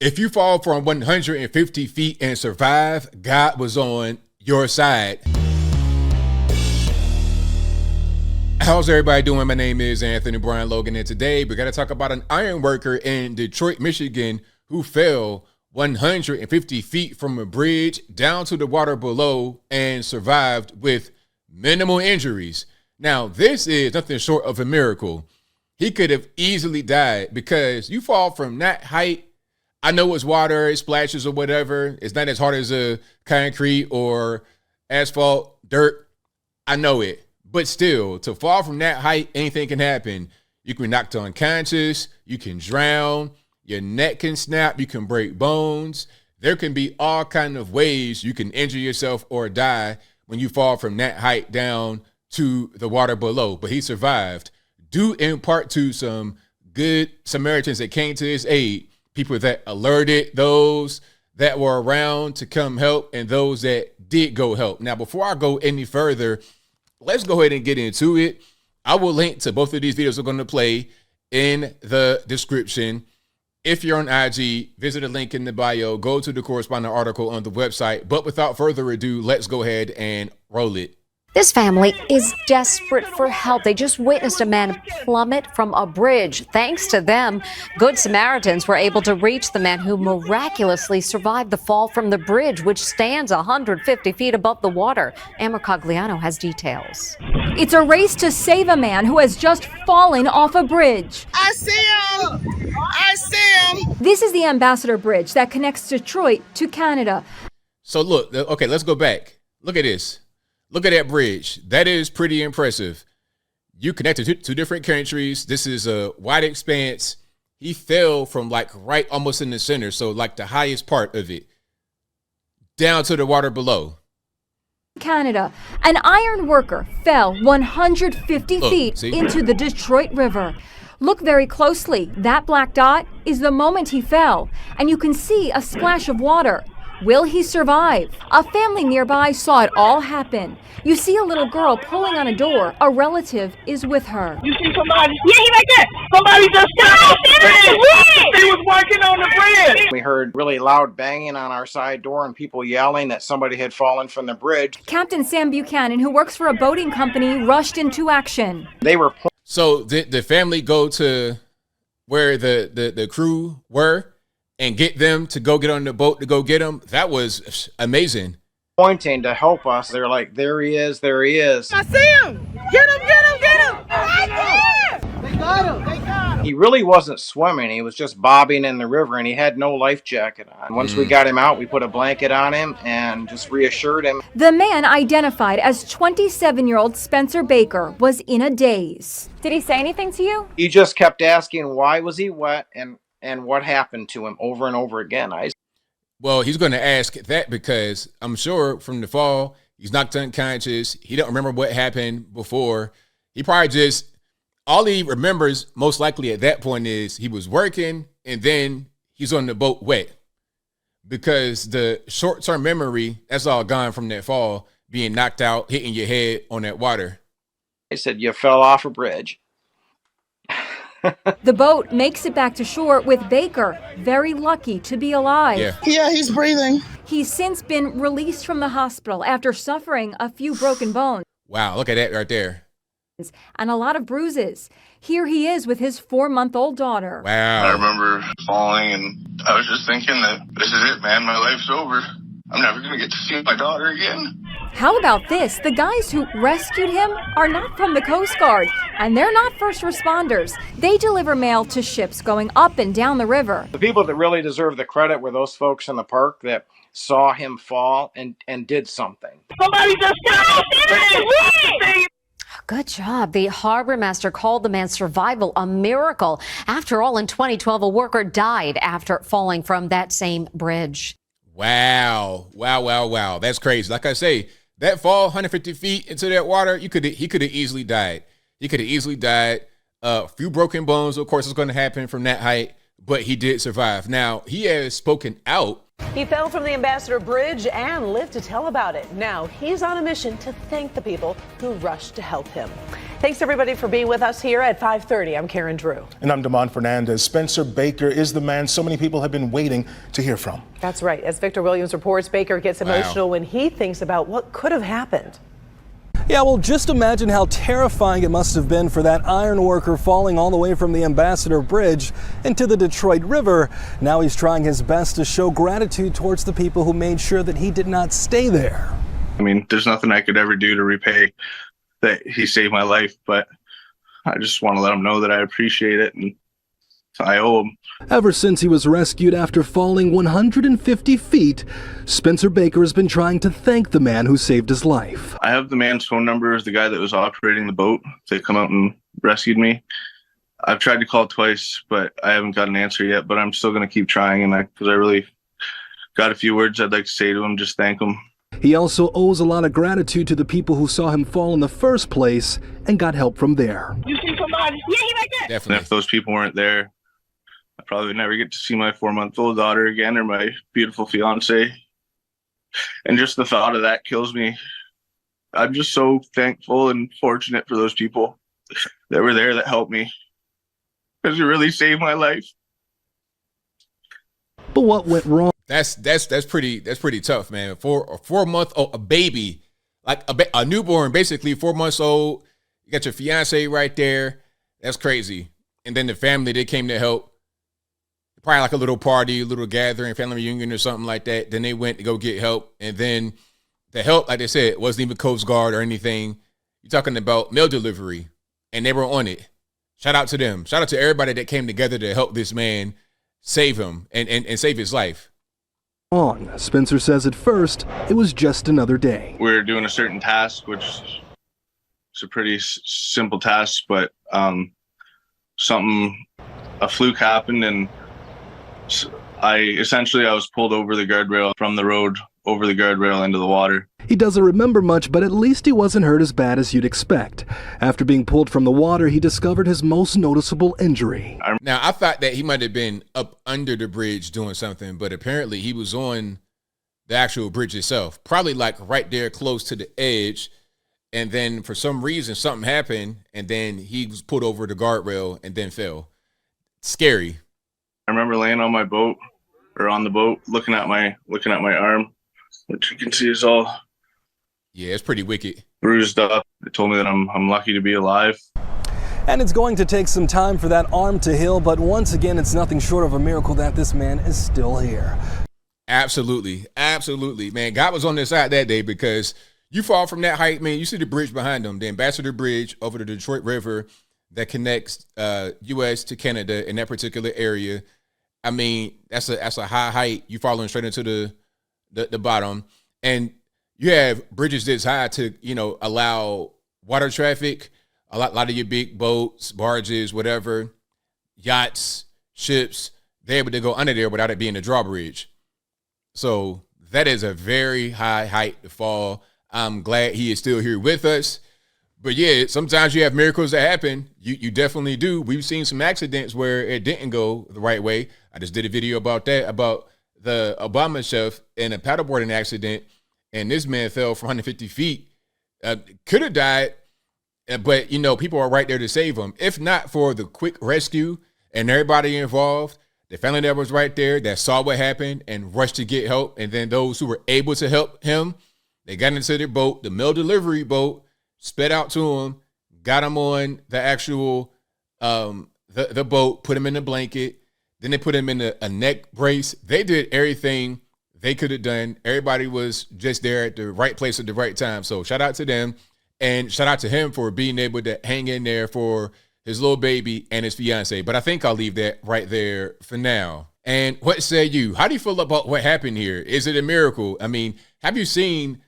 If you fall from 150 feet and survive, God was on your side. How's everybody doing? My name is Anthony Brian Logan, and today we got to talk about an iron worker in Detroit, Michigan, who fell 150 feet from a bridge down to the water below and survived with minimal injuries. Now, this is nothing short of a miracle. He could have easily died because you fall from that height. I know it's water, it splashes or whatever. It's not as hard as a concrete or asphalt, dirt. I know it. But still, to fall from that height, anything can happen. You can be knocked unconscious. You can drown. Your neck can snap. You can break bones. There can be all kinds of ways you can injure yourself or die when you fall from that height down to the water below. But he survived, due in part to some good Samaritans that came to his aid. People that alerted those that were around to come help and those that did go help. Now, before I go any further, let's go ahead and get into it. I will link to both of these videos we're going to play in the description. If you're on IG, visit the link in the bio, go to the corresponding article on the website. But without further ado, let's go ahead and roll it. This family is desperate for help. They just witnessed a man plummet from a bridge. Thanks to them, Good Samaritans were able to reach the man who miraculously survived the fall from the bridge, which stands 150 feet above the water. Amber Cogliano has details. It's a race to save a man who has just fallen off a bridge. I see him! I see him! This is the Ambassador Bridge that connects Detroit to Canada. So look, okay, let's go back. Look at this. Look at that bridge. That is pretty impressive. You connected to two different countries. This is a wide expanse. He fell from like right almost in the center, so like the highest part of it, down to the water below. Canada. An iron worker fell 150 feet into the Detroit River. Look very closely. That black dot is the moment he fell, and you can see a splash of water. Will he survive? A family nearby saw it all happen. You see a little girl pulling on a door. A relative is with her. You see somebody? Yeah, he right there. Somebody just fell. He was working on the bridge. We heard really loud banging on our side door and people yelling that somebody had fallen from the bridge. Captain Sam Buchanan, who works for a boating company, rushed into action. They were. So did the family go to where the crew were and get them to go get on the boat to go get him? That was amazing. Pointing to help us. They're like, there he is, there he is. I see him! Get him, get him, get him! Right there! They got him, they got him! He really wasn't swimming. He was just bobbing in the river and he had no life jacket on. Once we got him out, we put a blanket on him and just reassured him. The man, identified as 27-year-old Spencer Baker, was in a daze. Did he say anything to you? He just kept asking why was he wet and what happened to him over and over again. Well, he's going to ask that because I'm sure from the fall, he's knocked unconscious. He don't remember what happened before. He probably just, all he remembers most likely at that point is he was working and then he's on the boat wet, because the short-term memory, that's all gone from that fall, being knocked out, hitting your head on that water. I said, you fell off a bridge. The boat makes it back to shore with Baker very lucky to be alive. Yeah, he's breathing. He's since been released from the hospital after suffering a few broken bones. Wow, look at that right there. And a lot of bruises. Here he is with his 4-month-old daughter. Wow. I remember falling and I was just thinking that this is it, man. My life's over. I'm never going to get to see my daughter again. How about this? The guys who rescued him are not from the Coast Guard, and they're not first responders. They deliver mail to ships going up and down the river. The people that really deserve the credit were those folks in the park that saw him fall and did something. Somebody just fell. Good job. The harbor master called the man's survival a miracle. After all, in 2012, a worker died after falling from that same bridge. Wow. Wow. That's crazy. Like I say, that fall 150 feet into that water, he could have easily died. He could have easily died. A few broken bones, of course, is going to happen from that height, but he did survive. Now, he has spoken out. He fell from the Ambassador Bridge and lived to tell about it. Now he's on a mission to thank the people who rushed to help him. Thanks, everybody, for being with us here at 5:30. I'm Karen Drew. And I'm Damon Fernandez. Spencer Baker is the man so many people have been waiting to hear from. That's right. As Victor Williams reports, Baker gets emotional when he thinks about what could have happened. Yeah, well, just imagine how terrifying it must have been for that iron worker falling all the way from the Ambassador Bridge into the Detroit River. Now he's trying his best to show gratitude towards the people who made sure that he did not stay there. I mean, there's nothing I could ever do to repay that he saved my life, but I just want to let him know that I appreciate it and I owe him. Ever since he was rescued after falling 150 feet, Spencer Baker has been trying to thank the man who saved his life. I have the man's phone number, the guy that was operating the boat. They come out and rescued me. I've tried to call twice, but I haven't got an answer yet, but I'm still going to keep trying, and because I really got a few words I'd like to say to him, just thank him. He also owes a lot of gratitude to the people who saw him fall in the first place and got help from there. You see somebody? Yeah, he right there. Definitely. And if those people weren't there, I probably would never get to see my 4-month-old daughter again or my beautiful fiance. And just the thought of that kills me. I'm just so thankful and fortunate for those people that were there that helped me, because it really saved my life. But what went wrong? That's pretty tough, man. For a 4-month-old, a baby, like a newborn, basically 4 months old. You got your fiance right there. That's crazy. And then the family, they came to help. Probably like a little party, a little gathering, family reunion or something like that. Then they went to go get help. And then the help, like I said, wasn't even Coast Guard or anything. You're talking about mail delivery, and they were on it. Shout out to them. Shout out to everybody that came together to help this man save him and save his life. Spencer says at first it was just another day. We were doing a certain task, which is a pretty simple task, but a fluke happened, and I was pulled over the guardrail from the road over the guardrail into the water. He doesn't remember much, but at least he wasn't hurt as bad as you'd expect. After being pulled from the water, he discovered his most noticeable injury. Now, I thought that he might have been up under the bridge doing something, but apparently he was on the actual bridge itself, probably like right there close to the edge. And then for some reason, something happened, and then he was pulled over the guardrail and then fell. Scary. I remember laying on my boat, or on the boat, looking at my arm, which you can see is all it's pretty wicked, bruised up. It told me that I'm lucky to be alive. And it's going to take some time for that arm to heal, but once again, it's nothing short of a miracle that this man is still here. Absolutely, man. God was on their side that day, because you fall from that height, man. You see the bridge behind them, the Ambassador Bridge over the Detroit River that connects U.S. to Canada in that particular area. I mean, that's a high height. You falling straight into the bottom, and you have bridges this high to allow water traffic. A lot of your big boats, barges, whatever, yachts, ships, they're able to go under there without it being a drawbridge. So that is a very high height to fall. I'm glad he is still here with us. But yeah, sometimes you have miracles that happen. You definitely do. We've seen some accidents where it didn't go the right way. I just did a video about that, about the Obama chef in a paddleboarding accident, and this man fell from 150 feet. Could have died, but people are right there to save him. If not for the quick rescue and everybody involved, the family that was right there that saw what happened and rushed to get help, and then those who were able to help him, they got into their boat, the mail delivery boat, sped out to him, got him on the actual the boat, put him in a blanket. Then they put him in a neck brace. They did everything they could have done. Everybody was just there at the right place at the right time. So shout out to them, and shout out to him for being able to hang in there for his little baby and his fiance. But I think I'll leave that right there for now. And what say you? How do you feel about what happened here? Is it a miracle? I mean, have you seen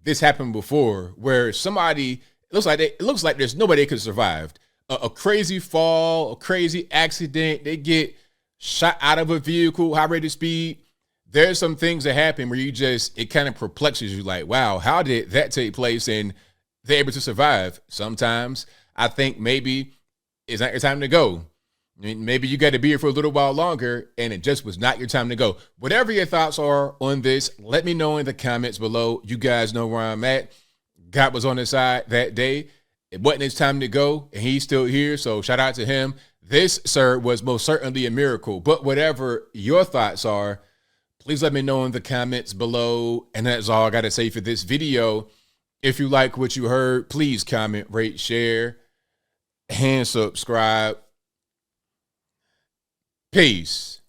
this happen before, where somebody, it looks like there's nobody that could have survived a crazy fall, a crazy accident? They get shot out of a vehicle, high rate of speed. There's some things that happen where it kind of perplexes you, like, wow, how did that take place? And they're able to survive. Sometimes I think maybe it's not your time to go. I mean, maybe you got to be here for a little while longer, and it just was not your time to go. Whatever your thoughts are on this, let me know in the comments below. You guys know where I'm at. God was on his side that day, it wasn't his time to go, and he's still here. So shout out to him. This, sir, was most certainly a miracle. But whatever your thoughts are, please let me know in the comments below. And that's all I got to say for this video. If you like what you heard, please comment, rate, share, and subscribe. Peace.